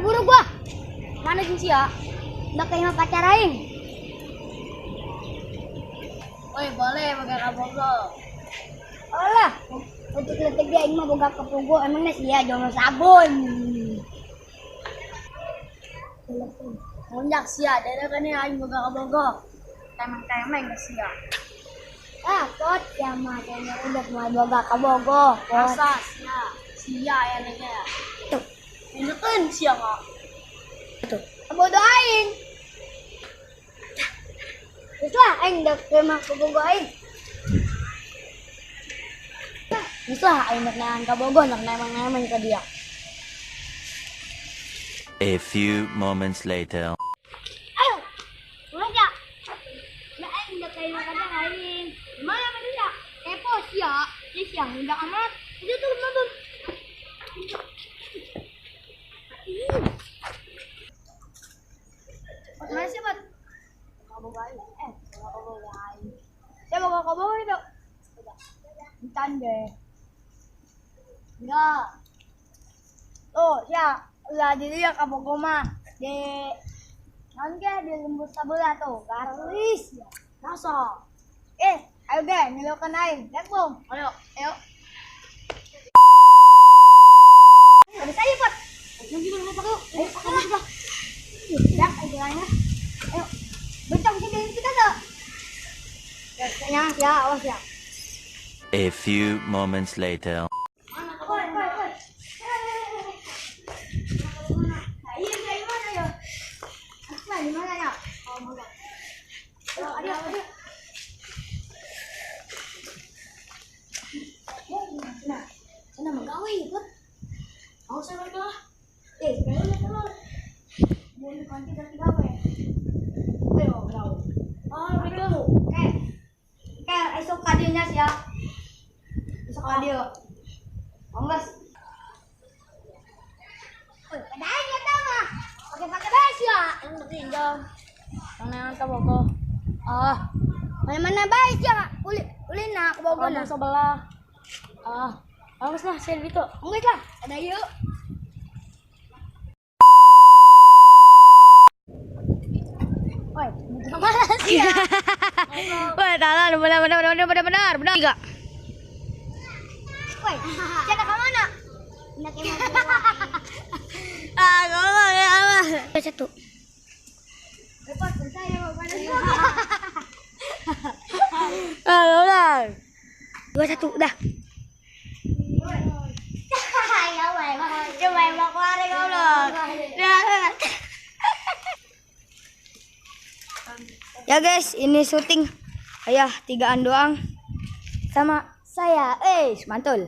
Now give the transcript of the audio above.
buru gua. Mana sih ya? Udah kayak pacar aing. Woi, boleh pakai kabogo. Alah, untuk letek dia aing mah boga kapogo emangnya sia jono sabun. Munyak sia, dada kan aing boga kabogo. Temeng-temeng sia. Kot ya mah kayaknya udah mau boga kabogo. Rasa sia ya nanya. Tuh, Enakan sia enggak? tuh. Bodoh aing. Terus lah aing dak ke mah kabogo aing. Bisa aing nak nahan kabogo nak nemeng-nemeng ke dia. A few moments later. Ayo, aja. Nah, aing dak kayak kadang aing. Gimana kan dia? Kepo sia, ini siang udah amat. Itu tuh nonton. Mana sih, Pat? Kabogo aing. Kabogo aing. Saya mau kabogo itu. Entan deh. Enggak. Tuh, ya, ulah di dia kabogo mah. Di nanti di lembut sebelah tuh, garis ya. Masa? Ayo deh, nyelokan aing. Lihat belum? Ayo. Ada saya, Pat. Nanti dulu pakai. Ayo, pakai sudah. Ya, ayo jalannya. Ayo. Bencong sini kita tuh. Ya, awas ya. A few moments later. Woi. Iya, dari mana ya? Asma, di mana ya? Oh, mana? Ada. Sana magawi, Pat. Mau saya mereka? Kayaknya telur. Mau dikanti ganti apa ya? Ayo, bro. Oh, mereka. Kayak esok kadinya sih ya. Esok kadio. Onggas. Padahal ya mah. Pakai bas ya. Yang penting dong. Yang nengan kabogo. Mana bas ya? Ulin nak bawa Kabogo sebelah. Bagus lah, share gitu. Onggas lah. Ada yuk. Woi, mana sih ya? Wah, tahan, benar. Tiga. Woi, siapa ke mana? Nak yang Ngomong ya apa? satu. Lepas saya mau mana? Ngomong. 2-1 dah. Coba mau keluar goblok. Ya guys, ini syuting. Ayah, 3-an doang. Sama saya. Mantul.